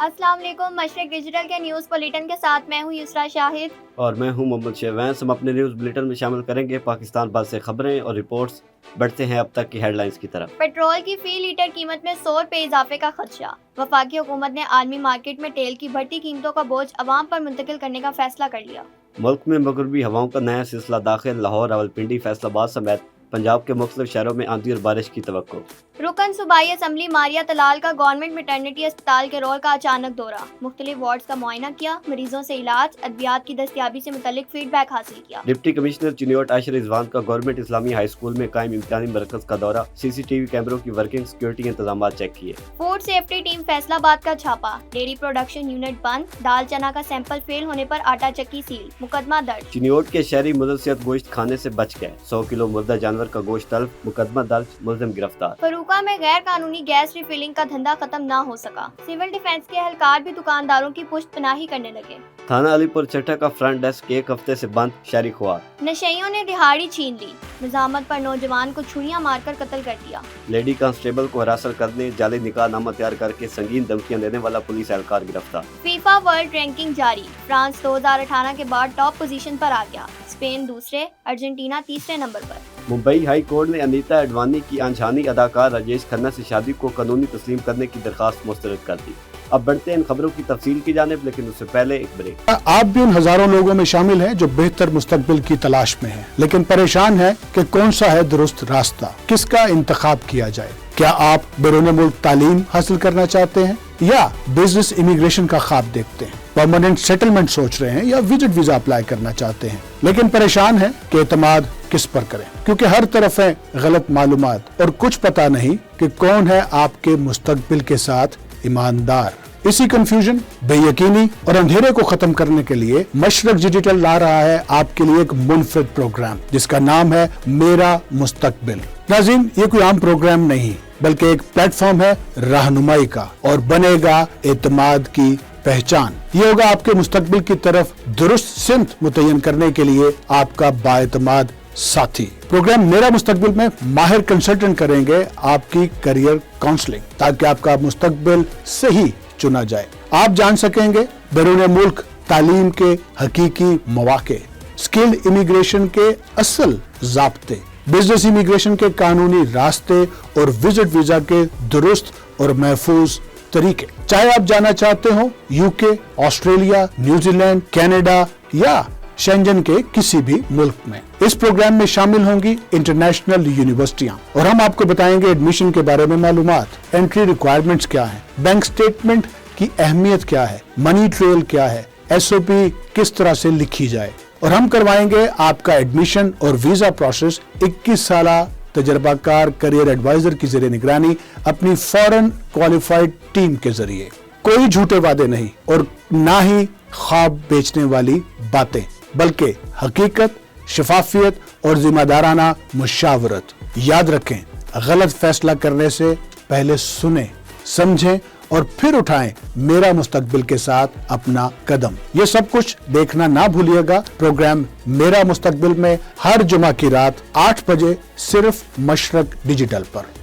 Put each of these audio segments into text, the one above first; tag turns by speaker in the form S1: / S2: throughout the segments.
S1: अस्सलाम वालेकुम। मशरक डिजिटल के न्यूज़ बुलेटिन के साथ मैं हूँ युसरा शाहिद
S2: और मैं हूं मोहम्मद शेवैंस। हम अपने न्यूज़ बुलेटिन में शामिल करेंगे पाकिस्तान भर से खबरें और रिपोर्ट्स। बढ़ते हैं अब तक की हेडलाइंस की तरफ।
S1: पेट्रोल की फी लीटर कीमत में 100 रुपये इजाफे का खदशा। वफाकी हुकूमत ने आलमी मार्केट में तेल की बढ़ती कीमतों का बोझ अवाम पर मुंतकिल करने का फैसला कर लिया।
S2: मुल्क में मगरबी हवाओं का नया सिलसिला दाखिल। लाहौर, रावलपिंडी, फैसलाबाद समेत पंजाब के मुख्तलिफ शहरों में आंधी और बारिश की तवक्को।
S1: रुकन सूबाई असम्बली मारिया तलाल का गवर्नमेंट मैटरनिटी अस्पताल के रोल का अचानक दौरा। मुख्तलिफ वार्ड्स का मुआयना किया, मरीजों से इलाज, अद्वियात की दस्तियाबी से मुतल्लिक फीडबैक हासिल किया।
S2: डिप्टी कमिश्नर चिन्योट आयशर रिजवान का गवर्नमेंट इस्लामी हाई स्कूल में कायम इम्तिहानी मरकज का दौरा। CCTV कैमरों की वर्किंग, सिक्योरिटी इंतजाम चेक किए।
S1: फूड सेफ्टी टीम फैसलाबाद का छापा। डेयरी प्रोडक्शन यूनिट बंद। दाल चना का सैंपल फेल होने पर आटा चक्की सील। मुकदमा दर्ज।
S2: चिन्योट के शहरी मुदस्सियत गोश्त खाने से बच गए। 100 किलो मुर्दा जानवर का गोश्त तल्फ। मुकदमा दर्ज, मुलजिम गिरफ्तार।
S1: फरूका में गैर कानूनी गैस रिफिलिंग का धंधा खत्म ना हो सका। सिविल डिफेंस के एहलकार भी दुकानदारों की पुश्त पनाही करने लगे।
S2: थाना अलीपुर चट्टा का फ्रंट डेस्क 1 हफ्ते से बंद। शहरी खुआर।
S1: नशेइयों ने दिहाड़ी छीन ली। निजामत पर नौजवान को छुरियां मारकर कत्ल कर दिया।
S2: लेडी कांस्टेबल को हिरासत करने, जाली निकाह नामा तैयार करके संगीन धमकियां देने वाला पुलिस एहलकार गिरफ्तार।
S1: फीफा वर्ल्ड रैंकिंग जारी। फ्रांस 2018 के बाद टॉप पोजीशन पर आ गया। स्पेन दूसरे, अर्जेंटीना तीसरे नंबर पर।
S2: मुंबई हाई कोर्ट ने अनीता एडवानी की अनजानी अदाकार राजेश खन्ना से शादी को कानूनी तस्लीम करने की दरखास्त मुस्तरद कर दी। अब बढ़ते हैं इन खबरों की तफसील की जानिब, लेकिन उससे पहले एक ब्रेक।
S3: आप भी उन हजारों लोगों में शामिल हैं जो बेहतर मुस्तकबिल की तलाश में हैं, लेकिन परेशान हैं कि कौन सा है दुरुस्त रास्ता, किसका इंतखाब किया जाए। क्या आप बैरून मुल्क तालीम हासिल करना चाहते हैं या बिजनेस इमिग्रेशन का ख्वाब देखते हैं? परमानेंट सेटलमेंट सोच रहे हैं या विजिट वीजा अप्लाई करना चाहते हैं, लेकिन परेशान हैं कि एतमाद किस पर करें, क्योंकि हर तरफ है गलत मालूमात और कुछ पता नहीं कि कौन है आपके मुस्तकबिल के साथ ईमानदार। इसी कंफ्यूजन, बेयकीनी और अंधेरे को खत्म करने के लिए मशरक डिजिटल ला रहा है आपके लिए एक मुनफरिद प्रोग्राम जिसका नाम है मेरा मुस्तकबिल। नाज़रीन, ये कोई आम प्रोग्राम नहीं बल्कि एक प्लेटफॉर्म है रहनुमाई का और बनेगा एतमाद की पहचान। ये होगा आपके मुस्तकबिल की तरफ दुरुस्त सिमत मुतय्यन करने के लिए आपका बाएतमाद साथी। प्रोग्राम मेरा मुस्तकबिल में माहिर कंसल्टेंट करेंगे आपकी करियर काउंसलिंग ताकि आपका मुस्तकबिल सही चुना जाए। आप जान सकेंगे बैरून मुल्क तालीम के हकीकी मौके, स्किल्ड इमिग्रेशन के असल ज़ाब्ते, बिजनेस इमिग्रेशन के कानूनी रास्ते और विजिट वीजा के दुरुस्त और महफूज तरीके। चाहे आप जाना चाहते हो UK, ऑस्ट्रेलिया, न्यूजीलैंड, कनाडा या शेंजन के किसी भी मुल्क में। इस प्रोग्राम में शामिल होंगी इंटरनेशनल यूनिवर्सिटियां और हम आपको बताएंगे एडमिशन के बारे में मालूमात, एंट्री रिक्वायरमेंट्स क्या हैं, बैंक स्टेटमेंट की अहमियत क्या है, मनी ट्रेल क्या है, SOP किस तरह से लिखी जाए, और हम करवाएंगे आपका एडमिशन और वीजा प्रोसेस 21 साला तजर्बाकार करियर एडवाइजर की ज़रिए निगरानी अपनी फॉरेन क्वालिफाइड टीम के जरिए। कोई झूठे वादे नहीं और ना ही ख्वाब बेचने वाली बातें, बल्कि हकीकत, शफाफियत और जिम्मेदाराना मुशावरत। याद रखें, गलत फैसला करने से पहले सुने, समझें और फिर उठाएं मेरा मुस्तकबिल के साथ अपना कदम। ये सब कुछ देखना ना भूलिएगा प्रोग्राम मेरा मुस्तकबिल में हर जुमा की रात 8 बजे सिर्फ मशरक डिजिटल पर।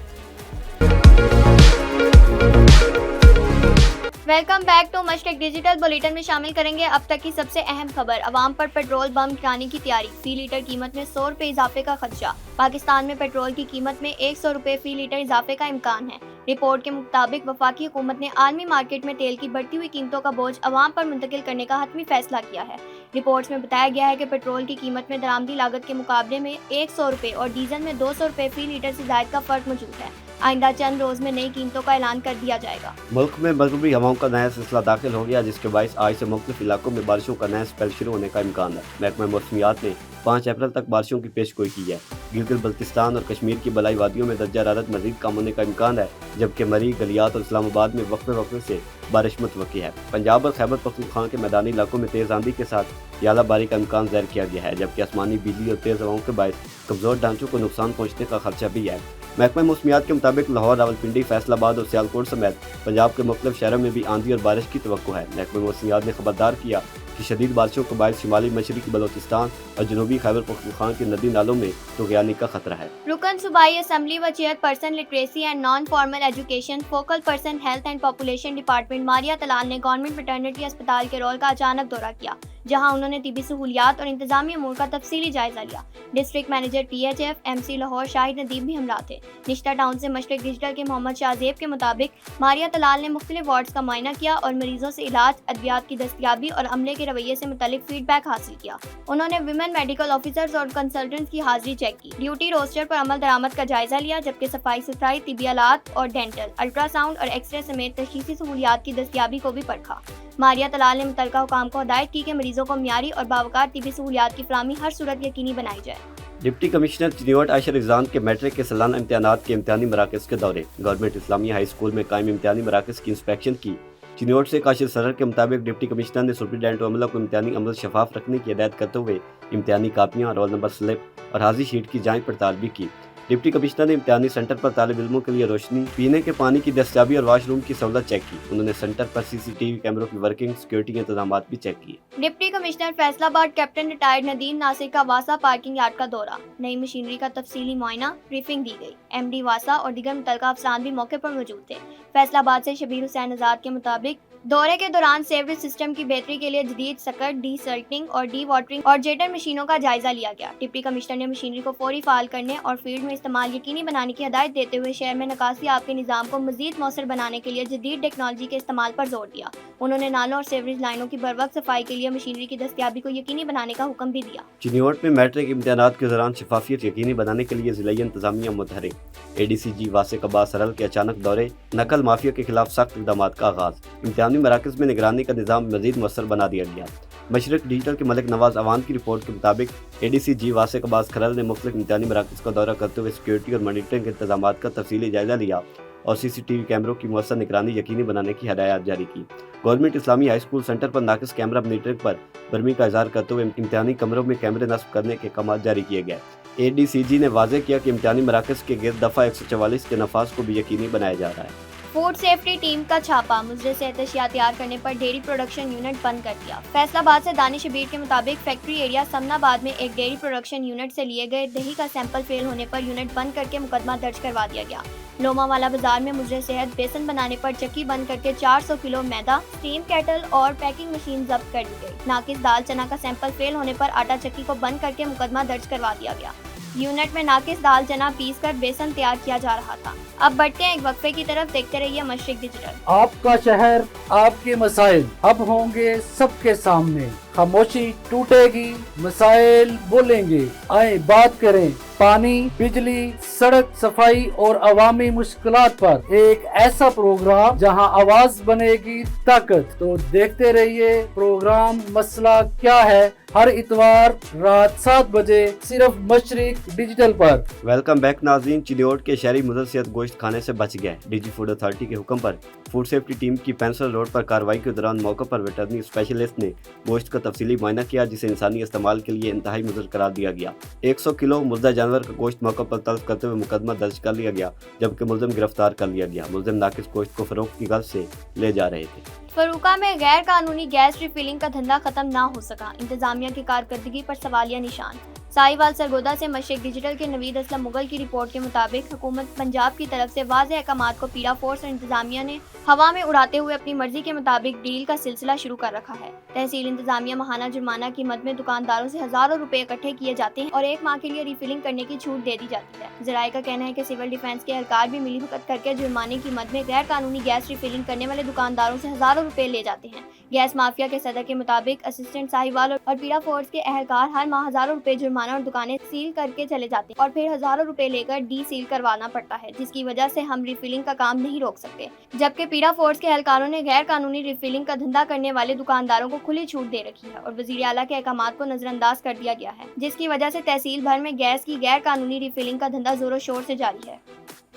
S1: Welcome back to Mashriq digital. Bulletin में शामिल करेंगे अब तक की सबसे अहम खबर। अवाम पर पेट्रोल बम गिराने की तैयारी। फी लीटर कीमत में 100 रुपये इजाफे का खदशा। पाकिस्तान में पेट्रोल की कीमत में 100 रुपये फी लीटर इजाफे का इम्कान है। रिपोर्ट के मुताबिक वफाकी हुकूमत ने आलमी मार्केट में तेल की बढ़ती हुई कीमतों का बोझ अवाम पर मुंतकिल करने का हतमी फैसला किया है। रिपोर्ट्स में बताया गया है कि पेट्रोल की कीमत में दरामदी लागत के मुकाबले में 100 रुपये और डीजल में 200 रुपये फी लीटर से जायद का फर्क मौजूद है। आइंदा चंद रोज में नई कीमतों का ऐलान कर दिया जाएगा।
S2: मुल्क में मगरबी हवाओं का नया सिलसिला दाखिल हो गया, जिसके बायस आज से मुख्तलिफ इलाकों में बारिशों का नया स्पेल शुरू होने का इम्कान है। महकमा मौसमियात ने 5 अप्रैल तक बारिशों की पेशगोई की है। गिलगित बल्तिस्तान और कश्मीर की बलाई वादियों में दर्जा हरारत मजीद कम होने का इम्कान है, जबकि मरी, गलियात और इस्लामाबाद में वक्फे से बारिश मुतवक्की है। पंजाब और खैबर पख्तूनख्वा के मैदानी इलाकों में तेज़ आंधी के साथ यालाबारी का इम्कान ज़ाहिर किया गया है, जबकि आसमानी बिजली और तेज़ हवाओं के बायस कमज़ोर ढांचों को नुकसान पहुँचने का खदशा भी है। महकमा मौसमियात के मुताबिक लाहौर, रावलपिंडी, फैसलाबाद और सियालकोट समेत पंजाब के मुख्तलिफ शहरों में भी आंधी और बारिश की तवक्को है। महकमा मौसमियात ने खबरदार किया कि शदीद बारिशों के बायस शिमाली मशरकी बलोचिस्तान और जनूबी खैबर पख्तूनख्वा के नदी नालों में तुग़यानी का खतरा है।
S1: रुकन सूबाई असम्बली व chairperson literacy and non formal education focal person health and population department Maria Talal ने गवर्नमेंट मैटरनिटी अस्पताल के रोल का अचानक दौरा किया, जहां उन्होंने तिबी सहूलियात और इंतजामी अमूर का तफसीली जायजा लिया। District manager PHF MC Lahore Shahid Nadeem भी हमरा थे। निश्ता टाउन से मशरक डिजिटल के मोहम्मद शाहजेब के मुताबिक मारिया तलाल ने मुख्तलिफ वार्ड्स का मुआयना किया और मरीजों से इलाज, अद्वियात की दस्तयाबी और अमले के रवैये से मुतल्लिक फीडबैक हासिल किया। उन्होंने विमेन मेडिकल ऑफिसर्स और कंसल्टेंट्स की हाजिरी चेक की, ड्यूटी रोस्टर पर अमल दरामद का जायजा लिया, जबकि सफाई सुथराई, तिबी आलात और डेंटल, अल्ट्रासाउंड और एक्सरे समेत तशखीसी सहूलियात की दस्तयाबी को भी परखा। मारिया तलाल ने मुतल्लिका हुकाम को हदायत की कि मरीजों को मियारी और बावकार तिबी सहूलियात की फराहमी हर सूरत यकीनी बनाई जाए।
S2: डिप्टी कमिश्नर चिन्योट आयशा रिजवान के मैट्रिक के सालाना इम्तिहानात के इम्तिहानी मराकज़ के दौरे। गवर्नमेंट इस्लामिया हाई स्कूल में कायम इम्तिहानी मराकज़ की इंस्पेक्शन की। चिन्योट से काशिर सरर के मुताबिक डिप्टी कमिश्नर ने सुप्रीडेंट अमला को इम्तिहानी अमल शफाफ रखने की हिदायत करते हुए इम्तिहानी कापियाँ, रोल नंबर स्लिप और हाजिरी शीट की जाँच पड़ताल भी की। डिप्टी कमिश्नर ने इम्तिहानी सेंटर पर तालिब इल्मों के लिए रोशनी, पीने के पानी की दस्तयाबी और वाशरूम की सहूलत चेक की। उन्होंने सेंटर पर CCTV कैमरों की वर्किंग, सिक्योरिटी के इंतजाम भी चेक किए।
S1: Deputy commissioner Faisalabad captain retired Nadeem Nasir का वासा पार्किंग यार्ड का दौरा, नई मशीनरी का तफसीली मुआयना, ब्रीफिंग दी गई। MD वासा और दीगर मुतल्लिका अफसरान भी मौके पर मौजूद थे। फैसलाबाद से शबीर हुसैन आजाद के मुताबिक दौरे के दौरान सेवरेज सिस्टम की बेहतरी के लिए जदीद सकट, डीसल्टिंग और डी वाटरिंग और जेटर मशीनों का जायजा लिया गया। डिप्टी कमिश्नर ने मशीनरी को फौरी फाल करने और फील्ड में इस्तेमाल यकीनी बनाने की हदायत देते हुए शहर में निकासी आब के निज़ाम को मजीद मौसर बनाने के लिए जदीद टेक्नोलॉजी के इस्तेमाल पर जोर दिया। उन्होंने नालों और सेवरेज लाइनों की बरवक्त सफाई के लिए मशीनरी की दस्तयाबी को यकीनी बनाने का हुक्म भी दिया।
S2: चिन्योट में मैट्रिक इम्तिहानात के दौरान शफाफियत यकीनी बनाने के लिए ज़िला इंतजामिया मुतहरिक। ADCG वासिक अब्बास सरल के अचानक दौरे, नकल माफिया के खिलाफ सख्त इक़दामात का आगाज़। इम्तिहानी मराकज़ में निगरानी का निज़ाम मज़ीद मौसर बना दिया गया। मशरक डिजिटल के मलिक नवाज अवान की रिपोर्ट के मुताबिक ADCG वासिक अब्बास खरल ने मुख्तलिफ इम्तिहानी मराकज़ का दौरा करते हुए सिक्योरिटी और मॉनिटरिंग के इंतजामात का तफसीली जायजा लिया और CCTV कैमरों की मौसर निगरानी यकीनी बनाने की हदायत जारी की। गवर्नमेंट इस्लामी हाई स्कूल सेंटर पर नाकिस कैमरा मॉनिटरिंग पर बरमी का इज़हार करते हुए इम्तिहानी कमरों में कैमरे नस्ब करने के अहकाम जारी किए गए। ADCG ने वाज़ेह किया कि इम्तिहानी मराकज़ के गिर्द दफ़ा 144 के नफाज को भी यकीनी बनाया जा रहा है।
S1: फूड सेफ्टी टीम का छापा, मुजरे से अशिया तैयार करने पर डेयरी प्रोडक्शन यूनिट बंद कर दिया। फैसलाबाद से दानिश शबीर के मुताबिक फैक्ट्री एरिया समनाबाद में एक डेयरी प्रोडक्शन यूनिट से लिए गए दही का सैंपल फेल होने पर यूनिट बंद करके मुकदमा दर्ज करवा दिया गया। लोमावाला बाजार में मुजरे सेहत बेसन बनाने पर चक्की बंद करके 400 किलो मैदा, स्टीम केटल और पैकिंग मशीन जब्त कर ली गई। नाकिस दाल चना का सैंपल फेल होने पर आटा चक्की को बंद करके मुकदमा दर्ज करवा दिया गया। यूनिट में नाकिस दाल चना पीस कर बेसन तैयार किया जा रहा था। अब बढ़ते हैं एक वक्फे की तरफ, देखते रहिए मशरिक डिजिटल।
S4: आपका शहर, आपके मसाइल अब होंगे सबके सामने। खामोशी टूटेगी, मसाइल बोलेंगे। आए बात करें पानी, बिजली, सड़क, सफाई और अवामी मुश्किलात पर एक ऐसा प्रोग्राम जहां आवाज बनेगी ताकत। तो देखते रहिए प्रोग्राम मसला क्या है, हर इतवार रात 7 बजे सिर्फ मशरिक डिजिटल पर।
S2: वेलकम बैक नाज़रीन। चिन्योट के शहरी मुदर सेहत गोश्त खाने से बच गया। DG फूड अथॉरिटी के हुक्म पर फूड सेफ्टी टीम की पेंसिल रोड पर कार्रवाई के दौरान मौके पर वेटरनरी स्पेशलिस्ट ने गोश्त का तफसीली मुआयना किया, जिसे इंसानी इस्तेमाल के लिए इंतहाई मुज़र करार दिया गया। 100 किलो मुर्दा जानवर का गोश्त मौके पर तलब करते हुए मुकदमा दर्ज कर लिया गया, जबकि मुलजिम गिरफ्तार कर लिया गया। मुलजिम नाकिस गोश्त को फरोख्त की गर्ज से ले जा रहे थे।
S1: फरूका में गैर कानूनी गैस रिफिलिंग का धंधा खत्म ना हो सका, इंतजामिया की कारकर्दगी पर सवालिया निशान। साहिवाल सरगोदा से मशरिक डिजिटल के नवीद असलम मुगल की रिपोर्ट के मुताबिक हुकूमत पंजाब की तरफ से वाज़ेह अहकामात को पीड़ा फोर्स और इंतजामिया ने हवा में उड़ाते हुए अपनी मर्जी के मुताबिक डील का सिलसिला शुरू कर रखा है। तहसील इंतजामिया माहाना जुर्माना की मद में दुकानदारों से हजारों रुपए इकट्ठे किए जाते हैं और 1 माह के लिए रिफिलिंग करने की छूट दे दी जाती है। ज़राए का कहना है कि सिविल डिफेंस के एहलकार भी मिलीभगत करके जुर्माने की मद में गैर कानूनी गैस रिफिलिंग करने वाले दुकानदारों से हजारों रुपए ले जाते हैं। गैस माफिया के सदर के मुताबिक असिस्टेंट साहिवाल और पीड़ा फोर्स के एहलकार हर माह हजारों रुपए जुर्माना और दुकानें सील करके चले जाते हैं और फिर हजारों रुपए लेकर डी सील करवाना पड़ता है, जिसकी वजह से हम रिफिलिंग का काम नहीं रोक सकते। जबकि पीड़ा फोर्स के एहलकारों ने गैर कानूनी रिफिलिंग का धंधा करने वाले दुकानदारों को खुली छूट दे रखी है और वजीर आला के अहकामात को नजरअंदाज कर दिया गया है, जिसकी वजह से तहसील भर में गैस की गैर कानूनी रिफिलिंग का धंधा जोरों शोर से जारी है।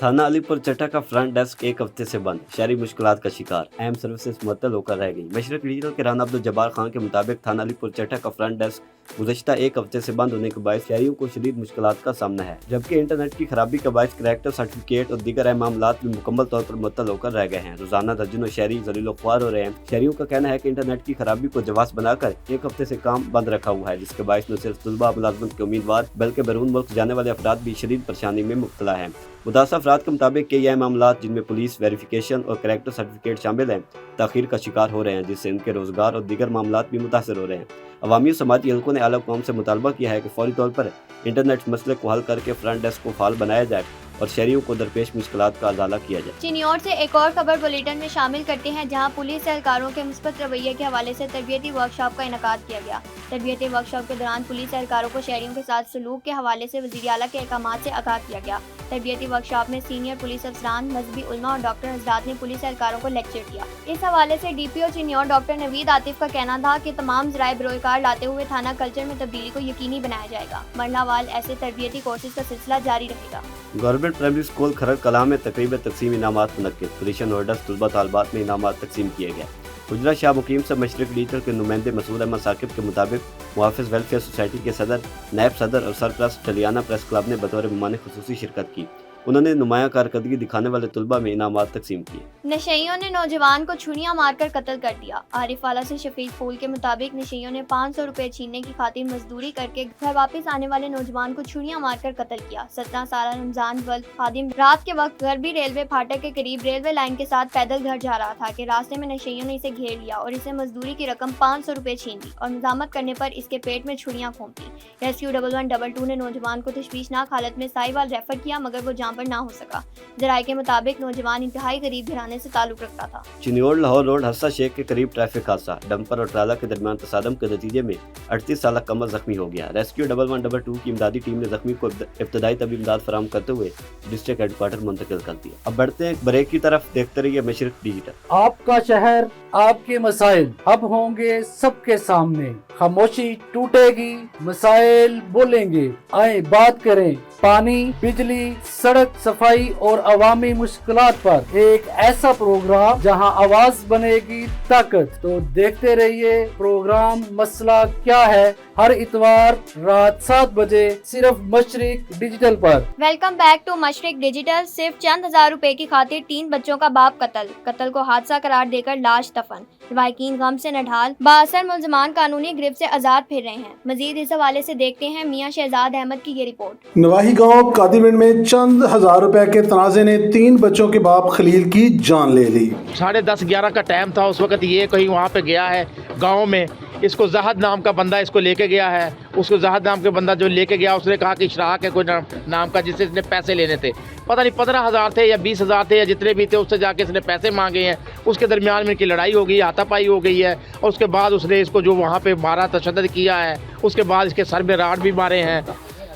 S2: थाना अलीपुर चट्टा का फ्रंट डेस्क एक हफ्ते से बंद, शहरी मुश्किलात का शिकार, अहम सर्विसेज मुअत्तल होकर रह गई। मशरक रीजनल के राना अब्दुल जब्बार खान के मुताबिक थाना अलीपुर चट्टा का फ्रंट डेस्क गुज़श्ता एक हफ्ते से बंद होने के बायस शहरियों को शदीद मुश्किलात का सामना है, जबकि इंटरनेट की खराबी का बायस करैक्टर सर्टिफिकेट और दीगर अहम मामलात भी मुकम्मल तौर पर मुअत्तल होकर रह गए हैं। रोजाना दर्जनों शहरी ज़लील ख्वार हो रहे हैं। शहरियों का कहना है कि इंटरनेट की खराबी को जवाब बनाकर एक हफ्ते से काम बंद रखा हुआ है, जिसके बायस न सिर्फ तलबा मुलाजमत के उम्मीदवार बल्कि बैरून मुल्क जाने वाले अफराद भी शदीद परेशानी में मुब्तला हैं। मुतासर अफराद के मुताबिक कई अहम मामलात जिनमें पुलिस वेरिफिकेशन और करैक्टर सर्टिफिकेट शामिल हैं, ताखीर का शिकार हो रहे हैं, जिससे इनके रोजगार और दीगर मामलात भी मुतासर हो रहे हैं। अवामी और समाजी हलकों ने आला कौम से मुतालबा किया है कि फौरी तौर पर इंटरनेट मसले को हल करके फ्रंट डेस्क को फाल बनाया जाए और शहरियों को दरपेश मुश्किलात का अजाला किया जाए।
S1: चिन्नौर से एक और खबर बुलेटिन में शामिल करते हैं, जहां पुलिस एहलकारों के मुस्बत रवैये के हवाले से तरबियती वर्कशॉप का इनेकाद किया गया। तरबियती वर्कशॉप के दौरान पुलिस एहलकारों को शहरियों के साथ सलूक के हवाले से वज़ीर आला के अहकाम से आगाह किया गया। तरबियती वर्कशॉप में सीनियर पुलिस अफसरान, मजहबी उलमा और डॉक्टर हजरात ने पुलिस एहलकारों को लेक्चर दिया। इस हवाले से DPO चिन्नौर डॉक्टर नवीद आतिफ का कहना था कि तमाम ज़राए बरोकार लाते हुए थाना कल्चर में तब्दीली को यकीनी बनाया जाएगा। मरहलावार ऐसे तरबियती कोर्सेज का सिलसिला जारी रहेगा।
S2: गवर्नमेंट प्राइमरी स्कूल खरड़ कलां में तकरीब तकसीम इनामात मुनक्किद, पोजीशन होल्डर्स तलबा तालबात में इनामात तकसीम किए गए। गुजरा शाह मुकीम से मशरक रीजनल के नुमाइंदे मसूद अहमद साकिब के मुताबिक मुहाफिज वेलफेयर सोसाइटी के सदर, नायब सदर और सरप्रस्त टलियाना प्रेस क्लब ने बतौर मेहमान खुसूसी शिरकत की। उन्होंने नुमाया कारकर्दगी दिखाने वाले तलबा में इनामात तकसीम किए।
S1: नशइयों ने नौजवान को छुरियां मारकर कत्ल कर दिया। आरिफ वाला से शफीक फूल के मुताबिक नशइयों ने 500 रुपए छीनने की खातिर मजदूरी करके घर वापस आने वाले नौजवान को छुरियां मारकर कत्ल किया। 17 साल रमजान वल्द खादिम रात के वक्त गरबी रेलवे फाटक के करीब रेलवे लाइन के साथ पैदल घर जा रहा था कि रास्ते में नशइयों ने इसे घेर लिया और इसे मजदूरी की रकम 500 रुपए छीन ली और मजामत करने पर इसके पेट में छुरियां घोंप दी। रेस्क्यू 1122 ने नौजवान को तशवीशनाक हालत में साहिवाल रेफर किया, मगर वो जान पर ना हो सका। जराये के मुताबिक नौजवान इंतहाई गरीब घराने से ताल्लुक रखता था।
S2: चिन्नौर लाहौर रोड हस्सा शेख के करीब ट्रैफिक हादसा, डंपर और ट्राला के दरमियान तसादम के नतीजे में 38 साल कमर जख्मी हो गया। रेस्क्यू 1122 की इमदादी टीम ने जख्मी को इब्तदाई तबी इमदाद फराहम करते हुए डिस्ट्रिक्ट हेडक्वार्टर मुंतकिल कर दिया। अब बढ़ते हैं ब्रेक की तरफ, देखते रहिए मशरक डिजिटल।
S4: आपका शहर, आपके मसाइल अब होंगे सबके सामने। खामोशी टूटेगी, मसाइल बोलेंगे, आए बात करें। पानी, बिजली, सड़क, सफाई और अवामी मुश्किलात पर एक ऐसा प्रोग्राम जहां आवाज बनेगी ताकत। तो देखते रहिए प्रोग्राम मसला क्या है, हर इतवार रात 7 बजे सिर्फ मशरक डिजिटल पर।
S1: Welcome back to Mashriq digital. सिर्फ चंद हजार रुपए की खातिर 3 बच्चों का बाप कत्ल को हादसा करार देकर लाश दफन। रवायकीन गम से नढाल, बाअसर मुलजमान कानूनी गिरफ्त से आजाद फिर रहे हैं। मजीद इस हवाले से देखते हैं मियां शहजाद अहमद की ये रिपोर्ट।
S3: नवाही गांव कादिमिन में चंद हजार रुपए के तनाजे ने 3 बच्चों के बाप खलील की जान ले ली।
S5: 10:30-11 का टाइम था उस वक्त। ये कहीं वहाँ पे गया है गांव में, इसको जहद नाम का बंदा इसको लेके गया है। उसको जहद नाम के बंदा जो लेके गया, उसने कहा कि इशराक है कोई नाम का, जिससे इसने पैसे लेने थे। पता नहीं 15,000 थे या 20,000 थे या जितने भी थे, उससे जाके इसने पैसे मांगे हैं। उसके दरमियान में इनकी लड़ाई हो गई, हाथापाई हो गई है और उसके बाद उसने इसको जो वहाँ पे मारा, तशद्दुद किया है। उसके बाद इसके सर में राड भी मारे हैं।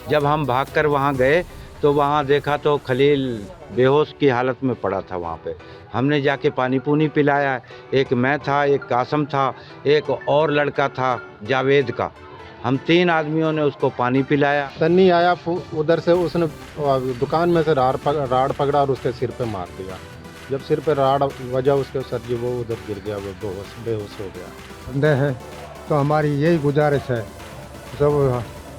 S6: जब हम भागकर वहाँ गए तो वहाँ देखा तो खलील बेहोश की हालत में पड़ा था। वहाँ पे हमने जाके पानी पूनी पिलाया। एक मैं था, एक कासम था, एक और लड़का था जावेद का। हम 3 आदमियों ने उसको पानी पिलाया।
S7: सन्नी आया उधर से, उसने दुकान में से राड पकड़ा और उसके सिर पे मार दिया। जब सिर पे राड वजह उसके सर जी वो उधर गिर गया, वो बेहोश हो गया।
S8: बंदे हैं तो हमारी यही गुजारिश है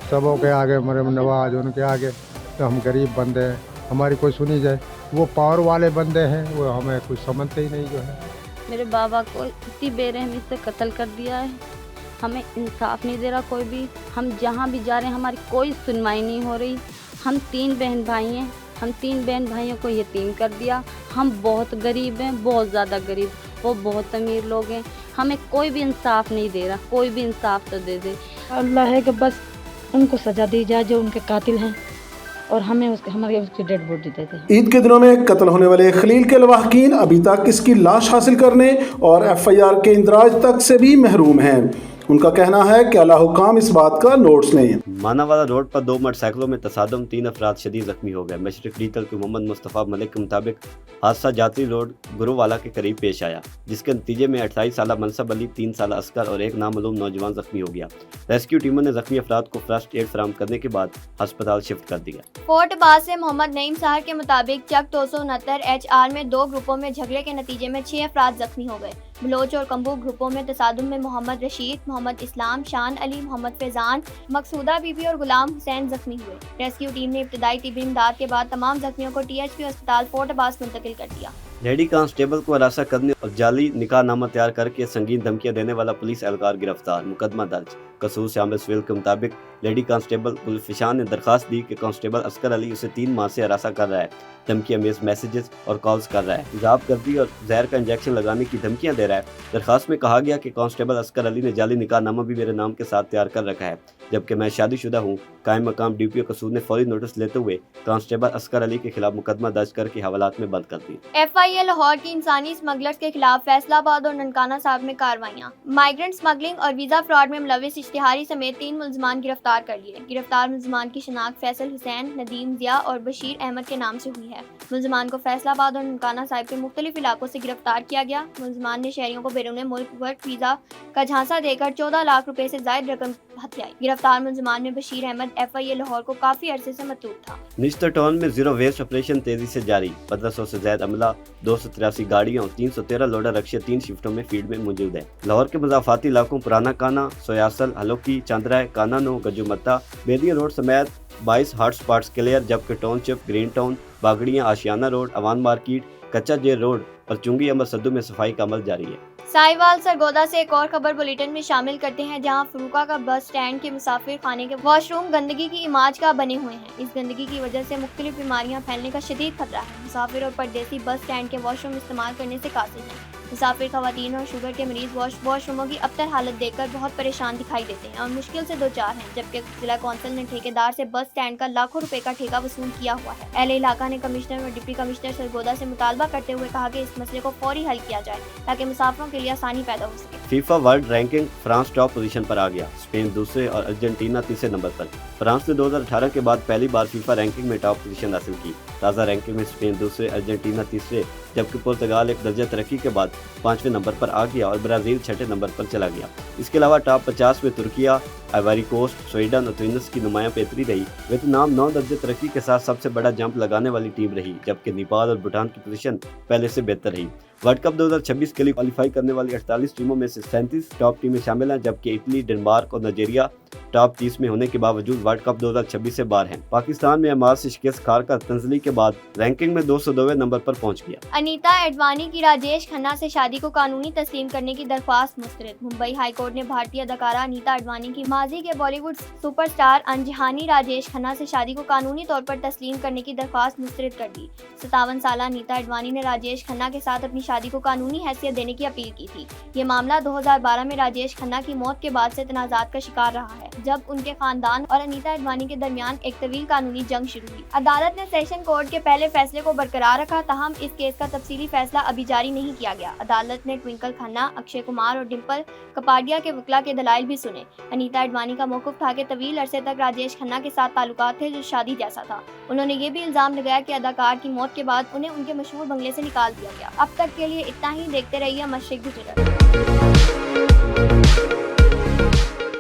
S8: सबों के आगे, मरम नवाज उनके आगे, तो हम गरीब बंदे हैं, हमारी कोई सुनी जाए। वो पावर वाले बंदे हैं, वो हमें कुछ समझते ही नहीं जो है।
S9: मेरे बाबा को इतनी बेरहमी से कत्ल कर दिया है, हमें इंसाफ नहीं दे रहा कोई भी। हम जहाँ भी जा रहे हैं हमारी कोई सुनवाई नहीं हो रही। हम 3 बहन भाई हैं, हम 3 बहन भाइयों को यतीम कर दिया। हम बहुत गरीब हैं, बहुत ज़्यादा गरीब। वो बहुत अमीर लोग हैं, हमें कोई भी इंसाफ नहीं दे रहा। कोई भी इंसाफ तो दे दे।
S10: अल्लाह है कि बस उनको सज़ा दी जाए जो उनके कातिल हैं, और हमें उसकी डेड बॉडी दे दें।
S3: ईद के दिनों में कत्ल होने वाले खलील के लवाहकीन अभी तक इसकी लाश हासिल करने और FIR के इंदराज तक से भी महरूम हैं। उनका कहना है कि अल्लाह हुकाम इस बात का नोट्स नहीं।
S2: मानावाला रोड पर 2 मोटरसाइकिलों में तसादम, 3 अफराद शदीद जख्मी हो गए। मशरक डिजिटल के मोहम्मद मुस्तफ़ा मलिक के मुताबिक हादसा जातरी रोड गुरुवाला के करीब पेश आया, जिसके नतीजे में 28 साल मनसब अली, 3 साल असगर और एक नामालूम नौजवान जख्मी हो गया। रेस्क्यू टीमों ने जख्मी अफराद को फर्स्ट एड फराहम करने के बाद अस्पताल शिफ्ट कर दिया।
S1: फोर्ट अब्बास से मोहम्मद नईम सहर के मुताबिक चक 269 HR में 2 ग्रुपों में झगड़े के नतीजे में 6 अफराद जख्मी हो गए। बलोच और कम्बू ग्रुपों में तसादुम में मोहम्मद रशीद, मोहम्मद इस्लाम, शान अली, मोहम्मद फैजान, मकसूदा बीबी और गुलाम हुसैन जख्मी हुए। रेस्क्यू टीम ने इब्तदाई तिब्बी इमदाद के बाद तमाम जख्मियों को THP अस्पताल फोर्ट अब्बास मुंतकिल कर दिया।
S2: लेडी कांस्टेबल को हरासा करने और जाली निकाहनामा तैयार करके संगीन धमकियां देने वाला पुलिस एहलकार गिरफ्तार, मुकदमा दर्ज। कसूर शामिल सिविल के मुताबिक लेडी कांस्टेबल गुलफिशान ने दरखास्त दी कि कांस्टेबल असगर अली उसे 3 माह से हरासा कर रहा है, धमकी अमेज मैसेजेस और कॉल्स कर रहा है, तेजाब गर्दी और जहर का इंजेक्शन लगाने की धमकियां दे रहा है। दरखास्त में कहा गया कि कांस्टेबल असगर अली ने जाली निकाहनामा भी मेरे नाम के साथ तैयार कर रखा है, जबकि मैं शादीशुदा हूँ। कायम मकाम DPO कसूर ने फौरी नोटिस लेते हुए कांस्टेबल असगर अली के खिलाफ मुकदमा दर्ज करके हवालात में बंद कर दी।
S1: FIA लाहौर की इंसानी स्मगलर्स के खिलाफ फैसलाबाद और ननकाना साहब में कार्रवाइयाँ। माइग्रेंट स्मगलिंग और वीजा फ्रॉड में मुलविस इश्तिहारी समेत 3 मुलजमान गिरफ्तार कर लिए। गिरफ्तार मुलजमान की शनाख्त फैसल हुसैन, नदीम जिया और बशीर अहमद के नाम से हुई है। मुलजमान को फैसलाबाद और ननकाना साहिब के मुख्तलिफ इलाकों से गिरफ्तार किया गया। मुलजमान ने शहरियों को बैरून मुल्क वर्क वीजा का झांसा देकर 14 लाख रुपए से जायद रकम हथियाई। गिरफ्तार मुलजमान में बशीर अहमद FIA लाहौर को काफी अरसे से मतलूब था।
S2: निश्तर टाउन में जीरो वेस्ट ऑपरेशन तेजी से जारी। 1500 से ज्यादा अमला, 283 गाड़ियों, 313 लोडर रक्शे 3 शिफ्टों में फील्ड में मौजूद है। लाहौर के मजाफाती इलाकों पुराना काना, सोयासल, हलोकी, चांदराय, कानानो, गजुमत्ता, बेदिया रोड समेत 22 हॉटस्पॉट्स क्लियर, जबकि टाउनशिप, ग्रीन टाउन, बागड़ियां, आशियाना रोड, अवान मार्केट, कच्चा जेल रोड और चुंगी अमर सद्दू में सफाई का अमल जारी है।
S1: साहिवाल सरगोदा से एक और खबर बुलेटिन में शामिल करते हैं, जहां फरूका का बस स्टैंड के मुसाफिर खाने के वॉशरूम गंदगी की इमाज का बने हुए हैं। इस गंदगी की वजह से मुख्तलिफ बीमारियां फैलने का शदीद खतरा है। मुसाफिर और परदेसी बस स्टैंड के वॉशरूम इस्तेमाल करने से कासिर हैं। मुसाफिर खवातीन और शुगर के मरीज वॉशरूमों की अबतर हालत देखकर बहुत परेशान दिखाई देते हैं और मुश्किल से दो चार हैं, जबकि जिला कौंसिल ने ठेकेदार से बस स्टैंड का लाखों रुपए का ठेका वसूल किया हुआ है। अहले इलाका ने कमिश्नर और डिप्टी कमिश्नर सरगोदा से मुतालबा करते हुए कहा कि इस मसले को फौरी हल किया जाए ताकि मुसाफिरों के लिए आसानी पैदा हो सके।
S2: FIFA world ranking, France top position पर आ गया, स्पेन दूसरे और अर्जेंटीना तीसरे नंबर पर। फ्रांस ने 2018 के बाद पहली बार फीफा रैंकिंग में टॉप पोजीशन हासिल की। ताज़ा रैंकिंग में स्पेन दूसरे, अर्जेंटीना तीसरे, जबकि पुर्तगाल एक दर्जा तरक्की के बाद 5वें नंबर पर आ गया और ब्राज़ील 6ठे नंबर पर चला गया। इसके अलावा टॉप 50 में तुर्किया, आइवरी कोस्ट, स्वीडन और ट्यूनिस की नुमायां बेहतरी रही। वियतनाम 9 दर्जे तरक्की के साथ सबसे बड़ा जंप लगाने वाली टीम रही, जबकि नेपाल और भूटान की पोजीशन पहले से बेहतर रही। वर्ल्ड कप 2026 के लिए क्वालिफाई करने वाली 48 टीमों में से 37 टॉप टीमें शामिल हैं, जबकि इटली, डेनमार्क और नाइजीरिया टॉप 30 में होने के बावजूद वर्ल्ड कप 2026 से बाहर हैं। पाकिस्तान म्यांमार से शिकस्त खाकर तंजली के बाद रैंकिंग में 202वें नंबर पर पहुंच गया।
S1: अनीता एडवाणी की राजेश खन्ना से शादी को कानूनी तस्लीम करने की दरख्वास्त मुस्तरद। मुंबई हाई कोर्ट ने भारतीय अदाकारा अनीता एडवाणी की माजी के बॉलीवुड सुपरस्टार अनजहानी राजेश खन्ना से शादी को कानूनी तौर पर तस्लीम करने की दरख्वास्त मुस्तरद कर दी। 57 साल अनीता एडवाणी ने राजेश खन्ना के साथ अपनी शादी को कानूनी हैसियत देने की अपील की थी। ये मामला 2012 में राजेश खन्ना की मौत के बाद से तनाजात का शिकार रहा है, जब उनके खानदान और अनीता एडवाणी के दरमियान एक तवील कानूनी जंग शुरू हुई। अदालत ने सेशन कोर्ट के पहले फैसले को बरकरार रखा, ताहम इस केस का तफसीली फैसला अभी जारी नहीं किया गया। अदालत ने ट्विंकल खन्ना, अक्षय कुमार और डिम्पल कपाडिया के वकील के दलाइल भी सुने। अनीता एडवाणी का मौक़िफ़ था कि तवील अरसे तक राजेश खन्ना के साथ ताल्लुकात थे जो शादी जैसा था। उन्होंने ये भी इल्जाम लगाया कि अदाकार की मौत के बाद उन्हें उनके मशहूर बंगले से निकाल दिया गया। अब तक के लिए इतना ही। देखते रहिए मशरिक डिजिटल।